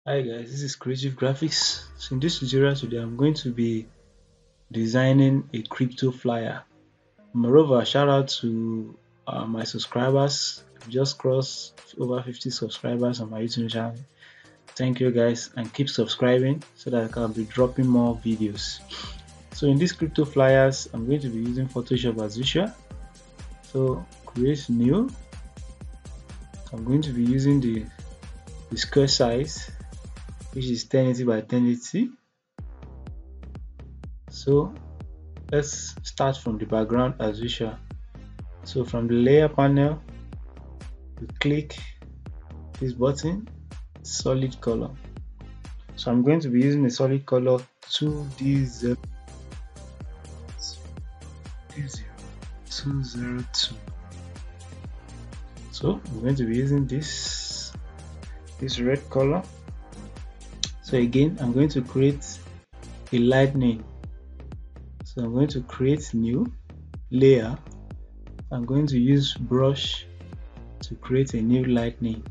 Hi guys, this is Creative Graphics. So in this tutorial today, I'm going to be designing a crypto flyer. Moreover, shout out to my subscribers. I've just crossed over 50 subscribers on my YouTube channel. Thank you guys, and keep subscribing so that I can be dropping more videos. So in these crypto flyers, I'm going to be using Photoshop as usual. So create new. I'm going to be using the square size, which is 1080 by 1080. So let's start from the background as usual. So from the layer panel, you click this button, solid color. So I'm going to be using a solid color 2D0202. So I'm going to be using this red color. So again, I'm going to create a lightning. So I'm going to create new layer. I'm going to use brush to create a new lightning.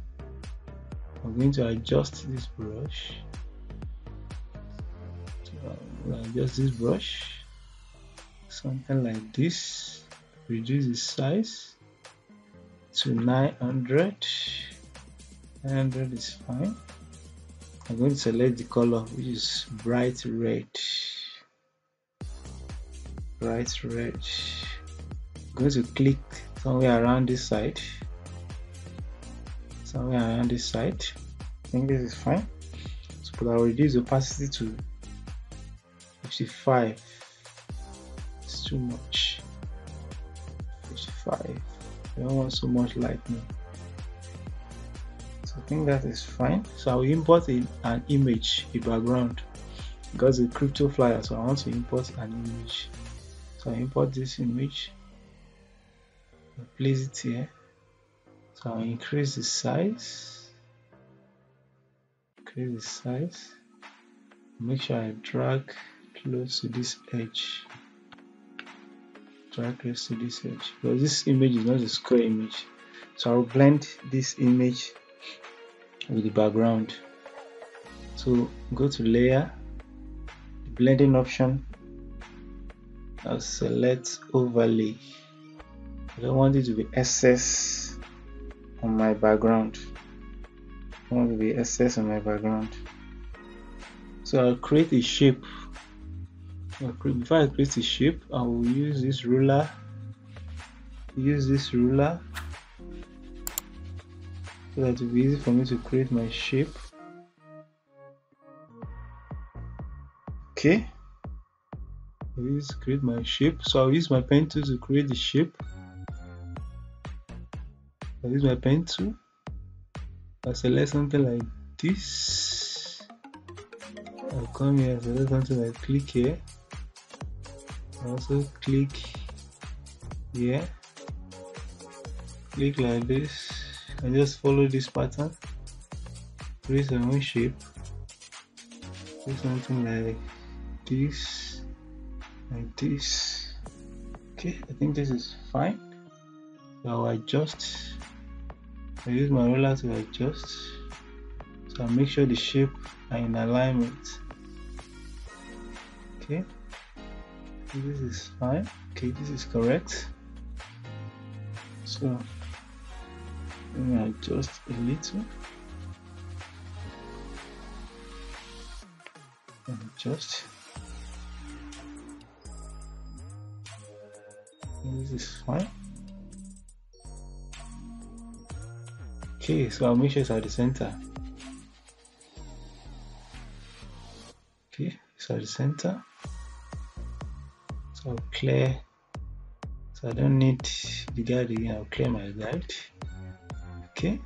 I'm going to adjust this brush. So I'll adjust this brush, something like this. Reduce the size to 900. 900 is fine. I'm going to select the color, which is bright red. Bright red. I'm going to click somewhere around this side. Somewhere around this side. I think this is fine. So I'll reduce opacity to 55. It's too much. 55. I don't want so much lightning. So I think that is fine. So I will import an image, a background, because it's a crypto flyer. So I want to import an image. So I import this image. I'll place it here. So I'll increase the size. Increase the size. Make sure I drag close to this edge. Drag close to this edge, because this image is not a square image. So I'll blend this image with the background. So go to layer, blending option. I'll select overlay. I don't want it to be excess on my background. I want it to be excess on my background. So I'll create a shape. Before I create a shape, I will use this ruler. Use this ruler so that it will be easy for me to create my shape. Okay. I will use create my shape. So I'll use my pen tool to create the shape. I'll use my pen tool. I'll select something like this. I'll come here, select something like click here. I'll also click here. Click like this and just follow this pattern. Create your own shape. Do something like this, like this. Okay, I think this is fine. So I'll adjust. I use my ruler to adjust. So I'll make sure the shape are in alignment. Okay, this is fine. Okay, this is correct. So let me adjust a little. Adjust. This is fine. Okay, so I'll make sure it's at the center. Okay, it's at the center. So I'll clear. So I don't need the guide again. I'll clear my guide. Okay.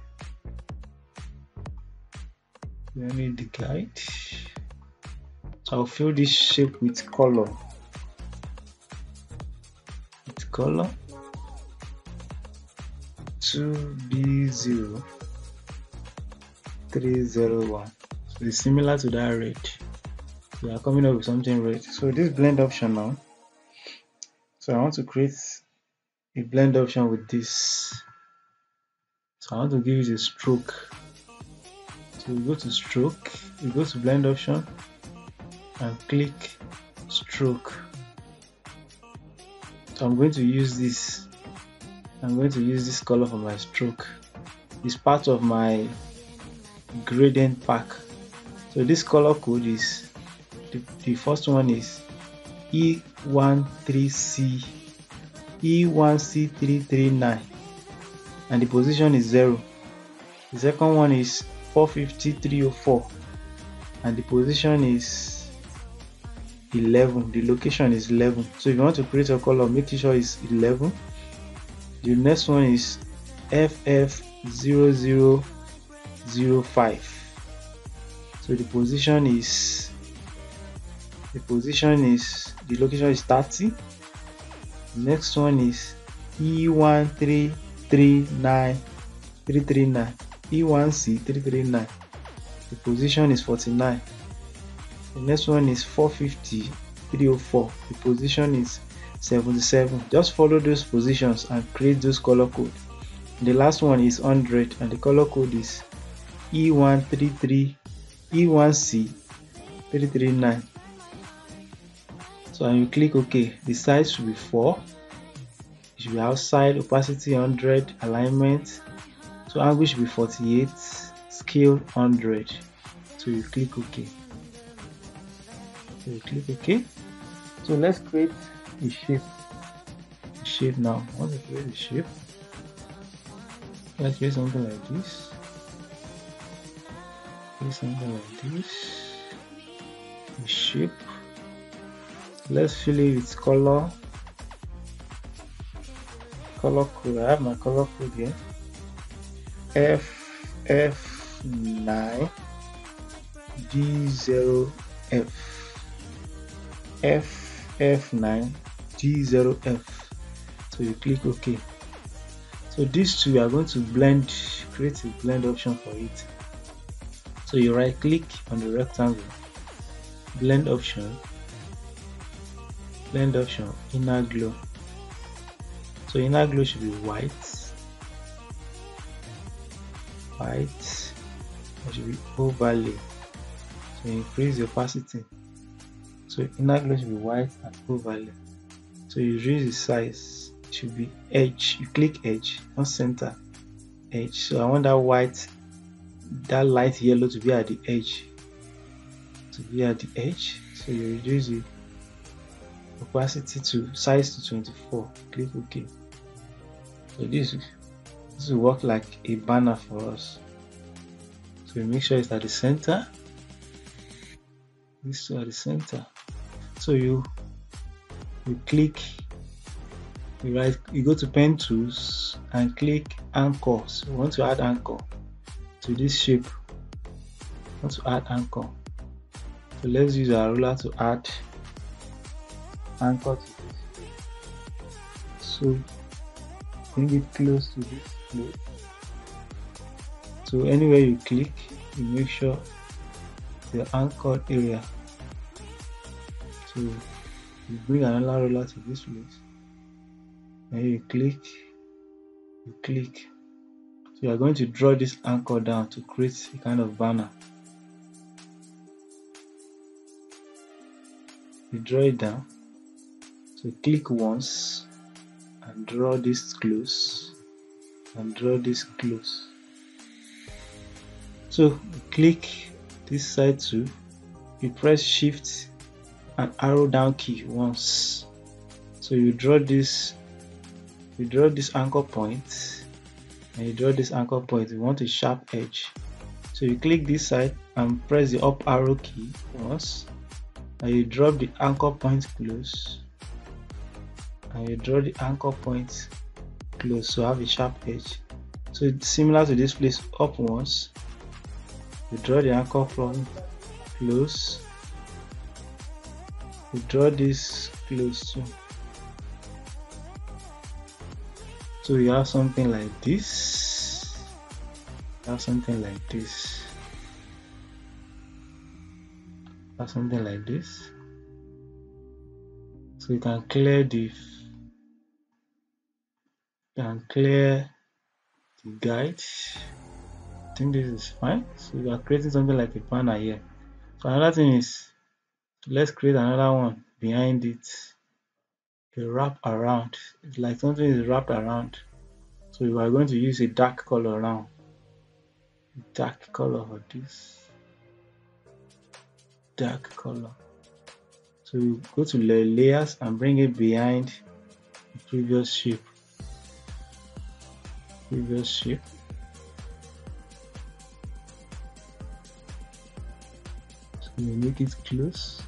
We don't need the guide. So I'll fill this shape with color. With color 2B0301. So it's similar to that red. We are coming up with something red. So this blend option now. So I want to create a blend option with this. So I want to give it a stroke. So you go to stroke, you go to blend option and click stroke. So I'm going to use this. I'm going to use this color for my stroke. It's part of my gradient pack. So this color code is the first one is E13C E1C339 and the position is 0. The second one is 450304 and the position is 11. The location is 11. So if you want to create a color, make sure it's 11. The next one is FF0005. So the location is 30. The next one is E1339339 E1C339. The position is 49. The next one is 450304. The position is 77. Just follow those positions and create those color code. The last one is 100 and the color code is E1C339. So when you click OK, the size should be 4. It should be outside, opacity 100, alignment. So angle should be 48, scale 100. So you click OK. So let's create a shape. Now. Once you create a shape, let's create something like this. A shape. Let's fill it with color. Color code. I have my color code here. FF9 G0F. FF9 G0F. So you click OK. So these two we are going to blend, create a blend option for it. So you right click on the rectangle, blend option, inner glow. So inner glow should be white. It should be overlay. So increase the opacity. So inner glow should be white and overlay. So you reduce the size. It should be edge. You click edge, not center. Edge. So I want that white, that light yellow to be at the edge. So you reduce the opacity to size to 24. Click OK. So this will work like a banner for us. So you make sure it's at the center. These two are the center. So you click, you go to pen tools and click anchor. So you want to add anchor to this shape. So let's use our ruler to add anchor to this. So bring it close to this place. So anywhere you click, you make sure the anchored area. So you bring another ruler to this place. And you click. So you are going to draw this anchor down to create a kind of banner. You draw it down. So click once and draw this close and draw this close. So you click this side too. You press shift and arrow down key once. So you draw this anchor point and you draw this anchor point. You want a sharp edge. So you click this side and press the up arrow key once and you drop the anchor point close and you draw the anchor point close, so have a sharp edge. So it's similar to this place, up once, you draw the anchor point close, you draw this close too. So you have something like this, something like this. So you can clear the guide, think this is fine. So we are creating something like a banner here. So another thing is, let's create another one behind it. A wrap around. It's like something is wrapped around. So we are going to use a dark color now. Dark color for this. Dark color. So you go to the layers and bring it behind the previous shape. Previous shape. So you make it close.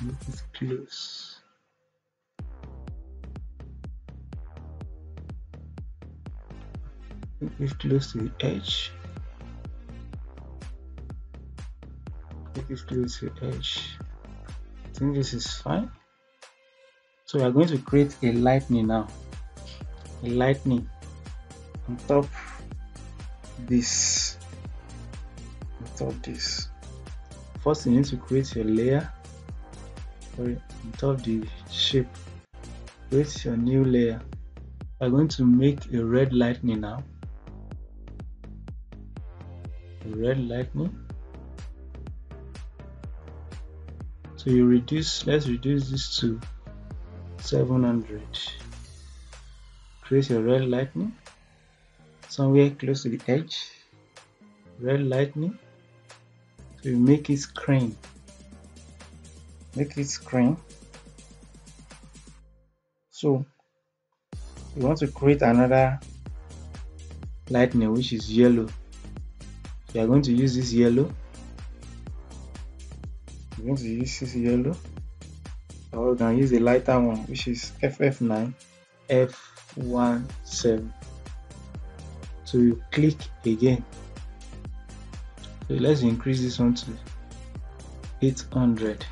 Make it close. Make it close to the edge. Make it close to the edge. I think this is fine. So we are going to create a lightning now. A lightning on top this. On top this. First you need to create your layer. Sorry, on top of the shape. Create your new layer. We are going to make a red lightning now. A red lightning. So you reduce, let's reduce this to 700. Create your red lightning somewhere close to the edge. Red lightning. So you make it screen. Make it screen. So you want to create another lightning which is yellow. You are going to use this yellow. You're going to use this yellow, or you can use a lighter one which is FF9 F17. So you click again. So let's increase this one to 800.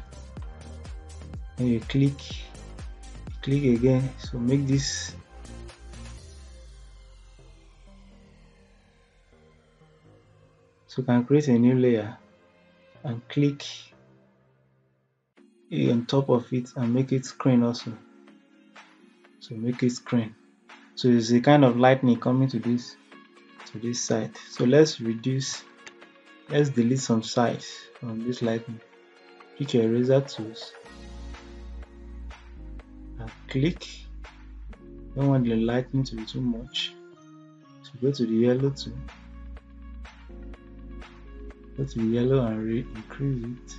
And you click again. So make this so you can create a new layer and click on top of it and make it screen also. So make it screen. So it's a kind of lightning coming to this side. So let's delete some sides on this lightning. Pick your eraser tools and click. Don't want the lightning to be too much. So go to the yellow tool. Go to the yellow and increase it.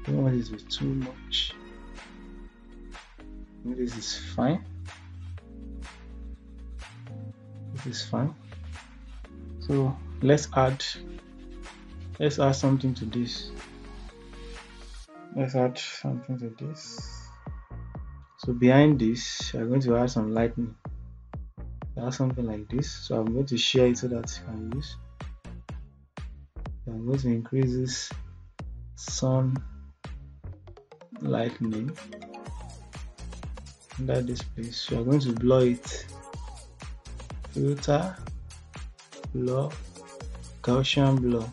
Don't want it to be too much. This is fine. This is fine. So let's add something to this. Let's add something to this. So behind this, we are going to add some lightning. Add something like this. So I'm going to share it so that you can use. So I'm going to increase this sun lightning under this place. So I'm going to blur it. Filter, blur, Gaussian blur.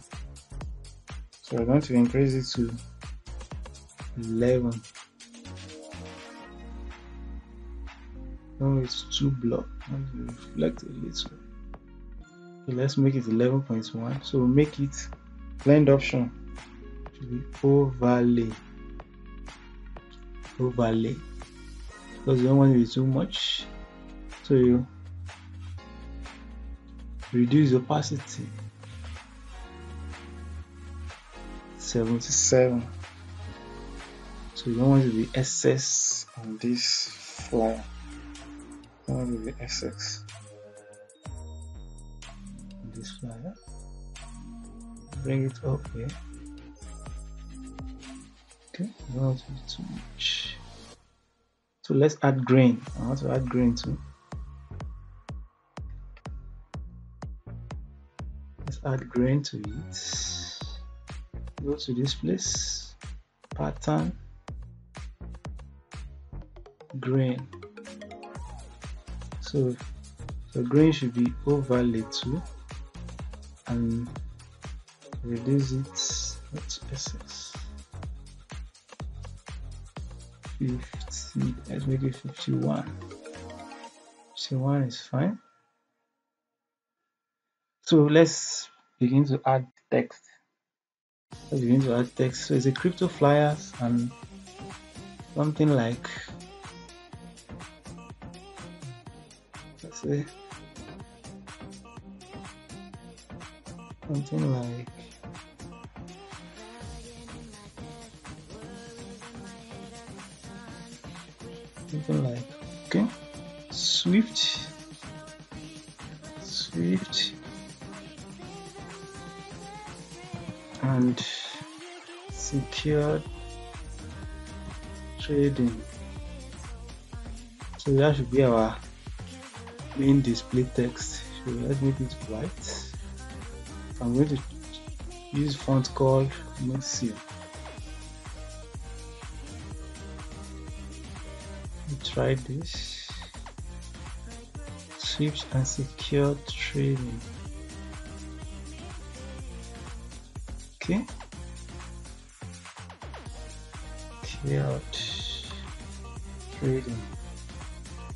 So we're going to increase it to 11. No, it's too blur. Reflect a little. Okay, let's make it 11.1. So we'll make it blend option to be overlay. Overlay. Because you don't want it to be too much. So you reduce opacity 77. So you don't want it to be excess on this flyer. You don't want it to be excess on this flyer. Bring it up here. Okay, you don't want it to be too much. So let's add grain. I want to add grain too. Let's add grain to it. Go to this place, pattern, grain. So the grain should be overlay too, and reduce it to SS 50. Let's make it 51. 51 is fine. So let's begin to add text. So it's a crypto flyers and something like, let's say something like okay, Swift and secured trading. So that should be our main display text. So let's make it white. I'm going to use font called Mercia. Try this. Swift and secured trading. Okay. Secured trading.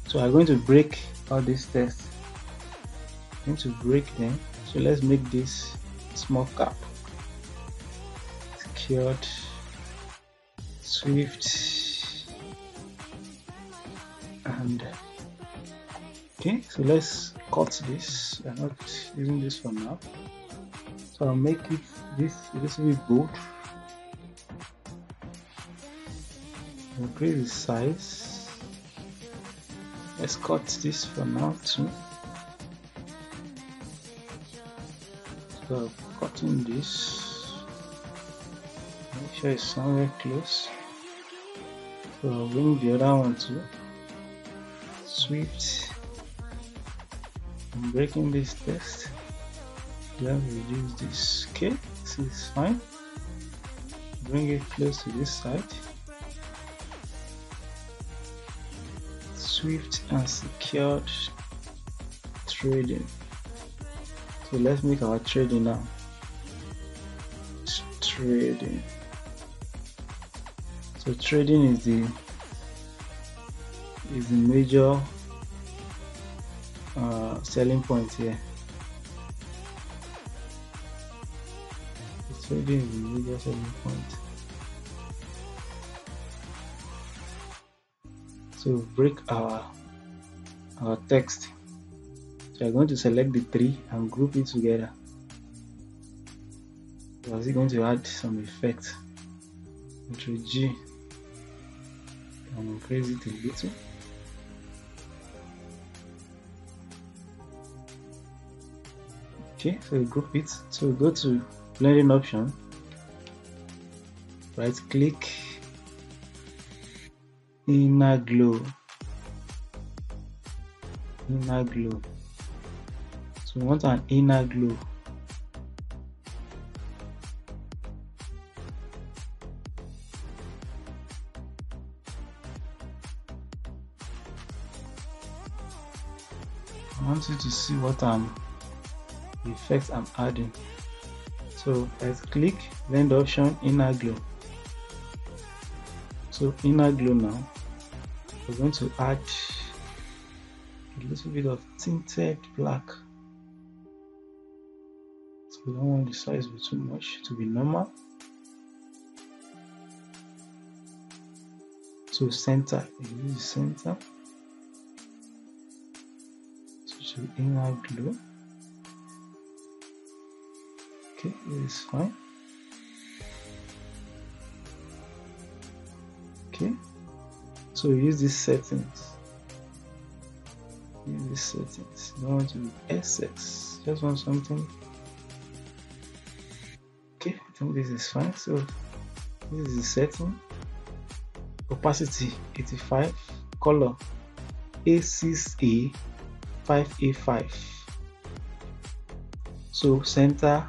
So I'm going to break all these tests. I'm going to break them. So let's make this small cap. Secured, Swift, and okay. So let's cut this. I'm not using this for now. So I'll make it this a little bit bold. Increase the size. Let's cut this for now too. So I'm cutting this. Make sure it's somewhere close. So I'll bring the other one too. Swift. I'm breaking this text. Let's reduce this. Okay, this is fine. Bring it close to this side. Swift and secured trading. So let's make our trading now. Trading. So trading is the major selling point here. Trading is the major selling point. So break our text. So I'm going to select the three and group it together. So I'm going to add some effect. Ctrl G and increase it a little. Okay, so we group it. So we go to blending option, right click, inner glow. So we want an inner glow. I want you to see what effects I'm adding. So let's click, blend option, inner glow. So inner glow now, we're going to add a little bit of tinted black. So we don't want the size to be too much, to be normal. So center, use center. So to inner glow. Okay, this is fine. Okay, so use these settings. Don't want to be SX, just want something. Okay, I think this is fine. So this is the setting. Opacity 85, color A6A 5A5. So center,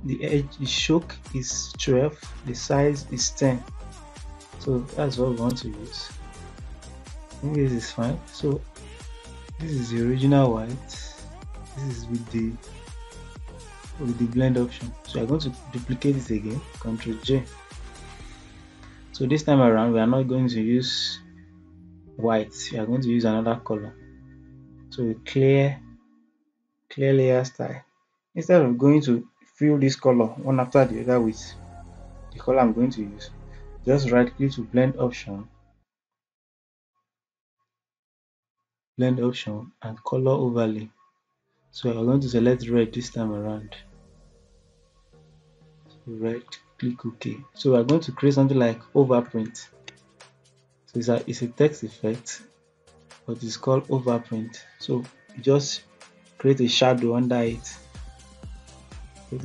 the edge, the choke is 12, the size is 10. So that's what we want to use. I think this is fine. So this is the original white. This is with the blend option. So I'm going to duplicate it again. Ctrl J. So this time around, we are not going to use white. We are going to use another color. So clear layer style. instead of going to fill this color one after the other with the color I'm going to use, just right click to blend option, and color overlay. So I'm going to select red this time around. So red, click OK. So we're going to create something like overprint. So it's a text effect, but it's called overprint. So you just create a shadow under it. So it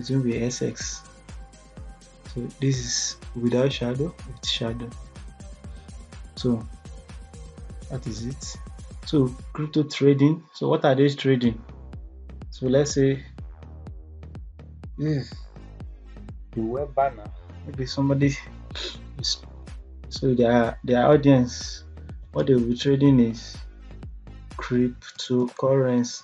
will be SX. So this is without shadow, with shadow. So that is it. So crypto trading. So what are they trading? So let's say this is the web banner. Maybe somebody is, so their audience, what they will be trading is cryptocurrency.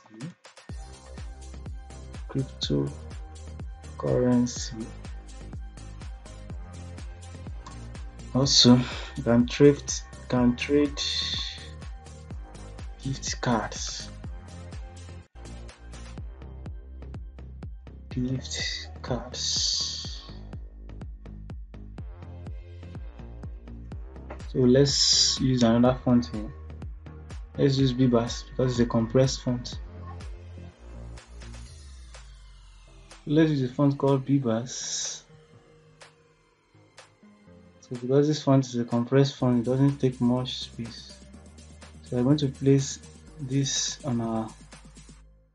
Also, you can trade gift cards. So let's use another font here. Let's use Bibas because it's a compressed font. Let's use a font called Bibas. So because this font is a compressed font, it doesn't take much space. So I'm going to place this on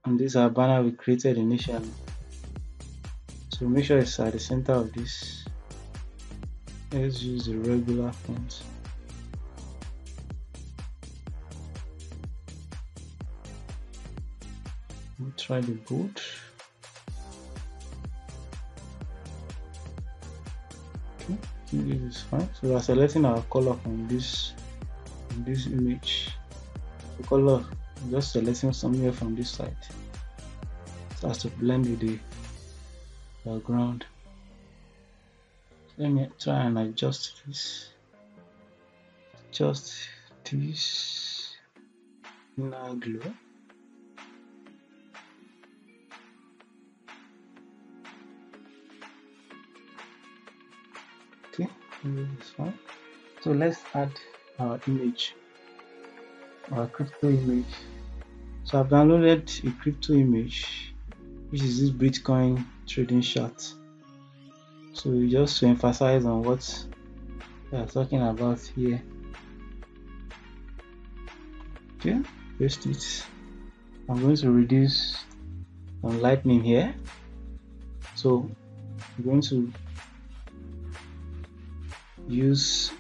this our banner we created initially. So make sure it's at the center of this. Let's use the regular font. We'll try the bold. Okay, I think this is fine. So we are selecting our color from this image. The color, just selecting somewhere from this side, so as to blend with the background. Let me try and adjust this. Just this inner glow. Okay, this is fine. So let's add our image, our crypto image. So I've downloaded a crypto image, which is this Bitcoin trading chart. So just to emphasize on what we are talking about here. Okay, paste it. I'm going to reduce some lightning here. So I'm going to use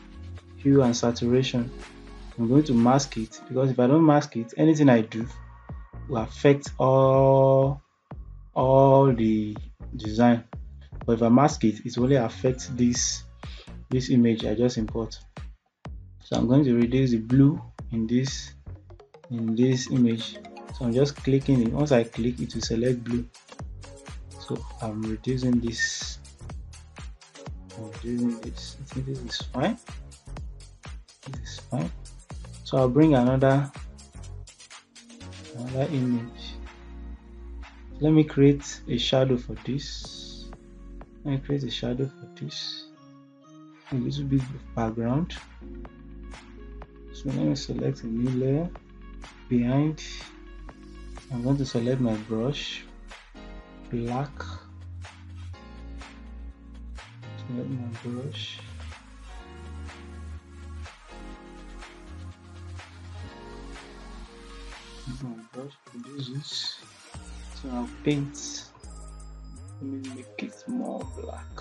hue and saturation. I'm going to mask it because if I don't mask it, anything I do will affect all the design. But if I mask it, it will only affect this image I just import. So I'm going to reduce the blue in this image. So I'm just clicking it. Once I click, it will select blue. So I'm reducing this. I think this is fine. So I'll bring another image. Let me create a shadow for this. A little bit of background. So let me select a new layer. Behind, I'm going to select my brush, black. Select my brush. Produce this. So I'll paint. Let me make it more black.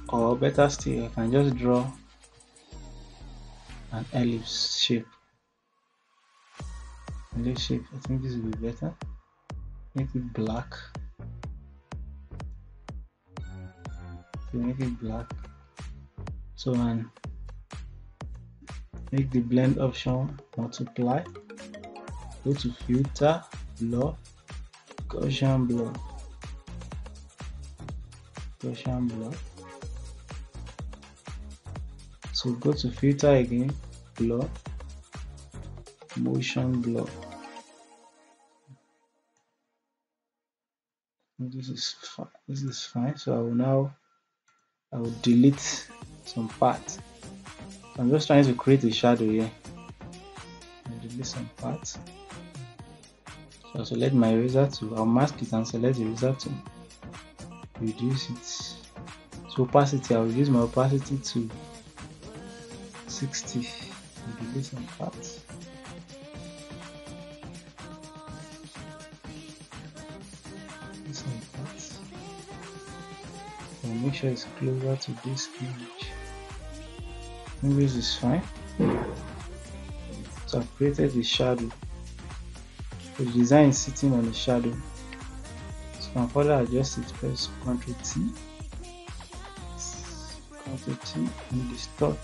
Or better still, I can just draw an ellipse shape. I think this will be better. Make it black. So and make the blend option multiply. Go to filter, blur, Gaussian blur. So go to filter again, blur, motion blur. This is fine. So I will delete some parts. So I'm just trying to create a shadow here. I'll delete some parts. So I'll select my eraser tool. I'll mask it and select the eraser tool. Reduce it. So opacity, I'll use my opacity to 60. I'll delete some parts. I'll make sure it's closer to this image. Anyways, is fine. So I've created the shadow. The design is sitting on the shadow. So I can further adjust it. Press Ctrl T. Ctrl T and distort.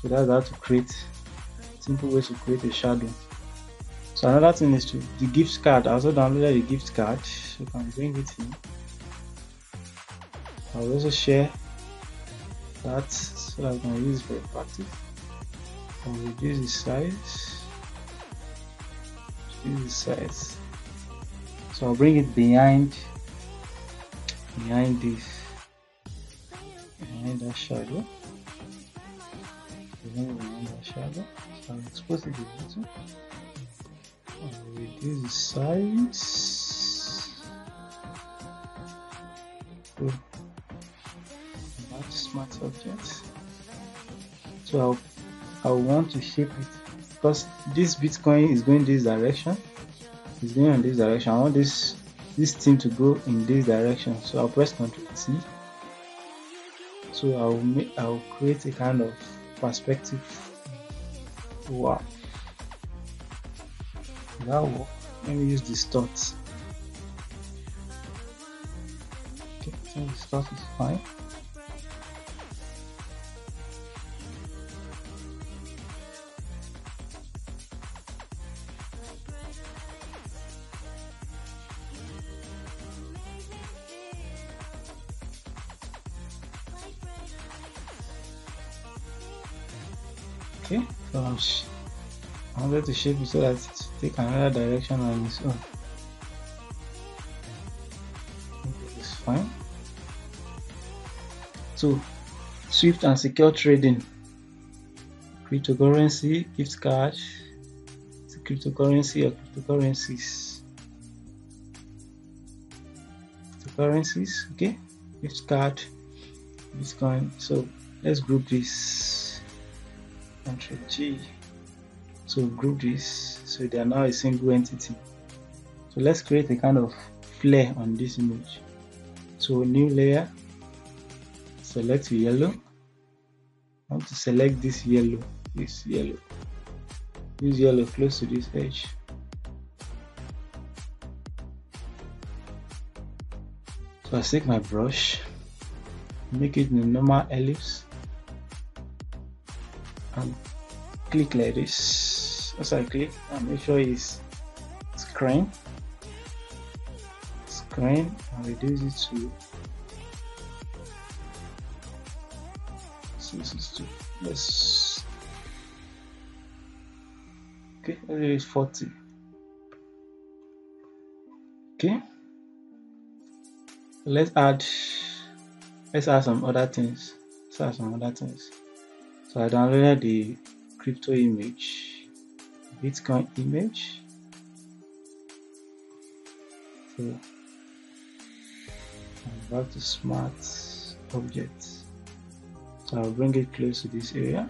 So that's how to create simple ways to create a shadow. So another thing is the gift card. I also downloaded the gift card. So you can bring it in. I'll also share that so that I can use it for practice. I'll reduce the size. So I'll bring it behind this, behind that shadow. So I'll expose it a little. I'll reduce the size. Cool. Smart objects. So I'll want to shape it because this Bitcoin is going this direction. It's going in this direction. I want this thing to go in this direction. So I'll press Ctrl T. So I'll create a kind of perspective. Wow. That will work. Let me use distort. Okay, so distort is fine. Okay, so I wanted to shape it so that it take another direction on its own. It's fine. So, swift and secure trading, cryptocurrency, gift card, cryptocurrency or cryptocurrencies. Cryptocurrencies, okay, gift card, Bitcoin. So let's group this. Ctrl G. So group this so they are now a single entity. So let's create a kind of flare on this image. So new layer, select yellow. I want to select this yellow. Use yellow close to this edge. So I take my brush, make it in a normal ellipse and click like this. As I click, and make sure it's screen and reduce it to 662. Let's okay, let's use 40. Okay, let's add some other things. So I downloaded the crypto image, Bitcoin image. So I'm back to smart objects. So I'll bring it close to this area.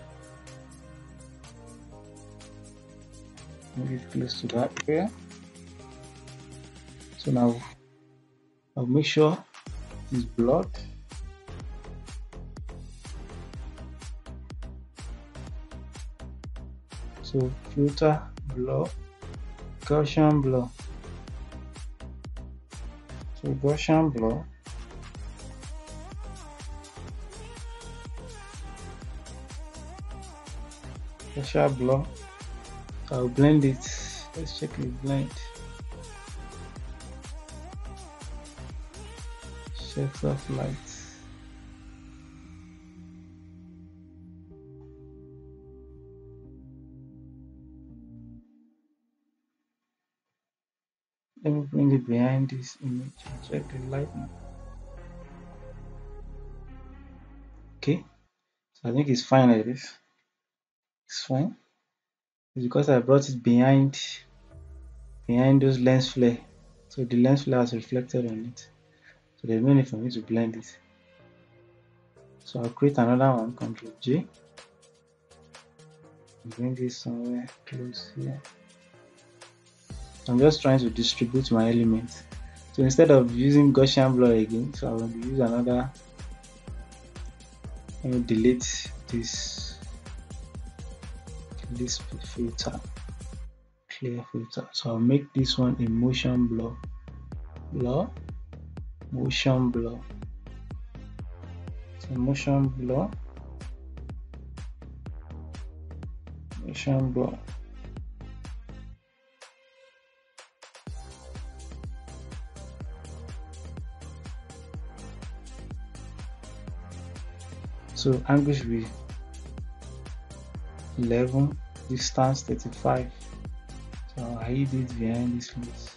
Bring it close to that area. So now I'll make sure it's blurred. So filter, blur, Gaussian blur. So Gaussian blur. Gaussian blur. I'll blend it. Let's check the blend. Shades of light. Let me bring it behind this image and check the lighting. Okay, so I think it's fine like this. It's fine. It's because I brought it behind those lens flare, so the lens flare has reflected on it, so there's no need for me to blend it. So I'll create another one, Ctrl J, bring this somewhere close here. I'm just trying to distribute my elements. So instead of using Gaussian blur again, so I will use another. Let me delete this filter, clear filter. So I'll make this one a motion blur, motion blur. So motion blur, motion blur. So angle should be 11, distance 35. So I'll hide it behind this list.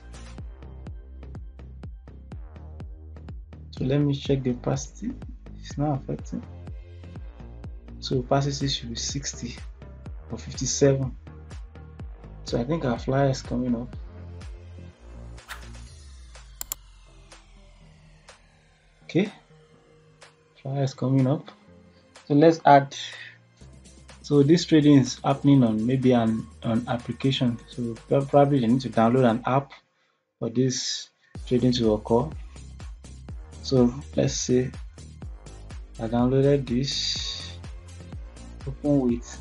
So let me check the opacity. It's not affecting. So opacity should be 60 or 57. So I think our flyer is coming up. Okay, flyer is coming up. So let's add. So this trading is happening on maybe an application. So probably you need to download an app for this trading to occur. So let's say I downloaded this, open with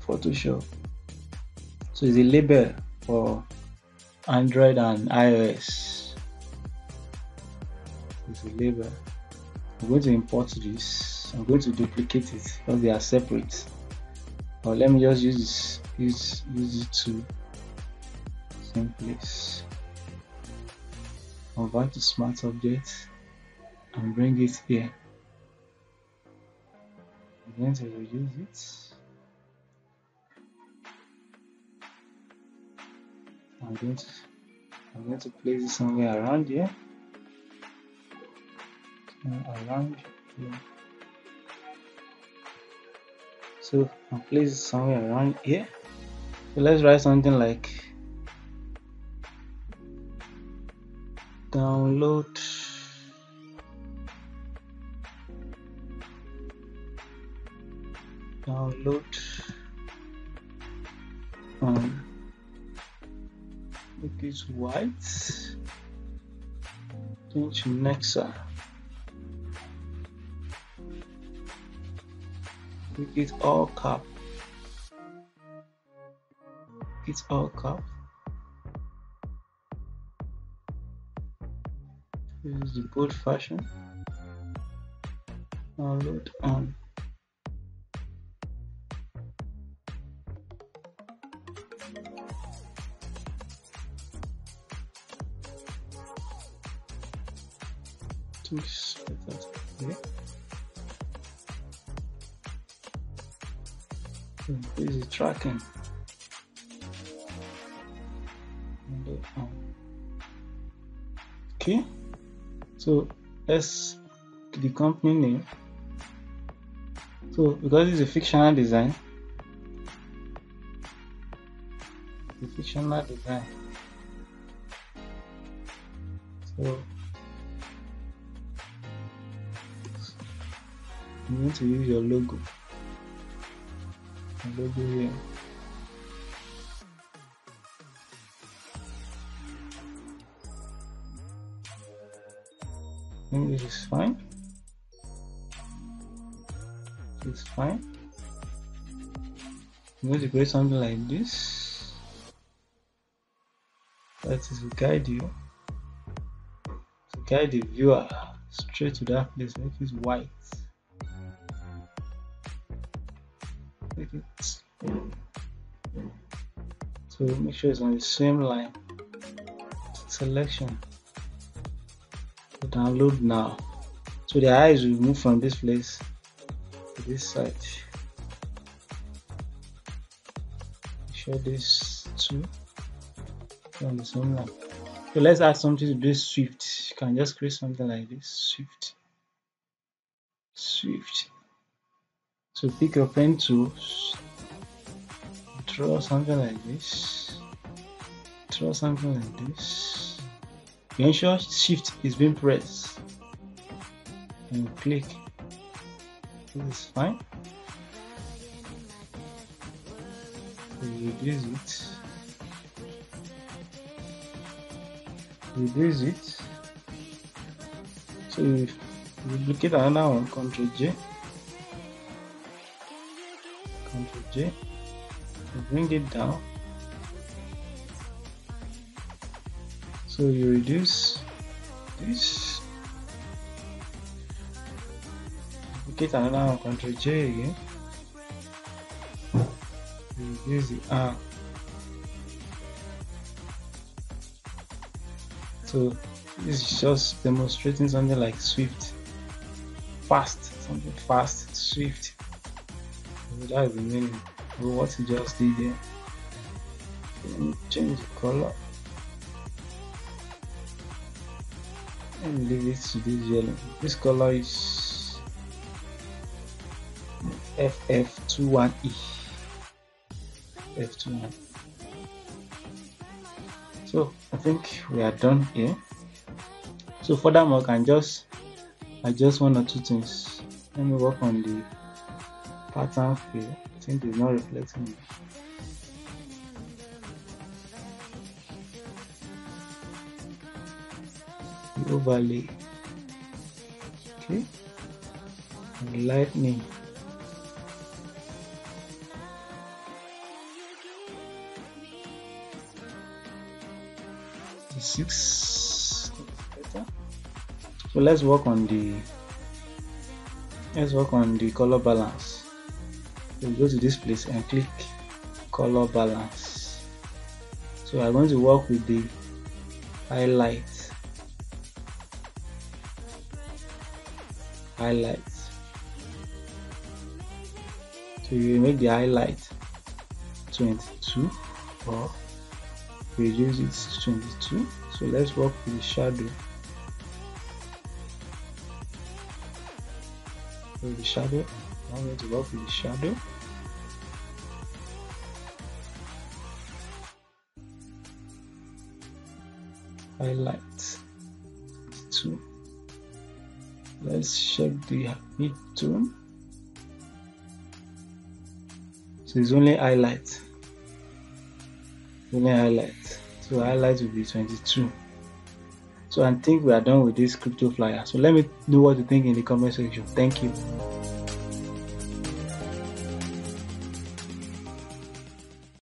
Photoshop. So it's a label for Android and iOS. It's a label. I'm going to import this. I'm going to duplicate it because they are separate. Or let me just use it to same place. Convert to smart object and bring it here. I'm going to reuse it. I'm going to place it somewhere around here. Around here. So I'll place it somewhere around here. So let's write something like download make it white, change to Nexa, make it all cap, use the bold fashion, download on. This is tracking. Okay, so let's the company name. So because it's a fictional design, so you need to use your logo here. English is fine. It's fine. I'm going to create something like this. That is to guide you, to guide the viewer straight to that place. Make it white. Make it. So make sure it's on the same line. Selection. Download now. So the eyes will move from this place to this side. Share this too. on the same line. So let's add something to this Swift. You can just create something like this. Swift. So pick your pen tools, draw something like this. Draw something like this. You ensure Shift is being pressed and click. This is fine. Reduce it. Reduce it. So you duplicate another one, Ctrl J. Ctrl J. Bring it down. So you reduce this. Duplicate another one, Ctrl J again. Reduce the R. So this is just demonstrating something like Swift. Something fast, Swift. So that is the meaning of what you just did here. Change the color. And leave it to this yellow. This color is FF21E. F21. So I think we are done here. So furthermore, I can just adjust one or two things. Let me work on the pattern fill. I think it's not reflecting it. The overlay. Okay. And lightning. The 6 better. So let's work on the color balance. So go to this place and click color balance. So I'm going to work with the highlight. So you make the highlight 22 or reduce it to 22. So let's work with the shadow. I'm going to work with the shadow. Highlight 2. Let's check the mid-tone. So it's only highlight. So highlight will be 22. So I think we are done with this crypto flyer. So let me know what you think in the comment section. Thank you.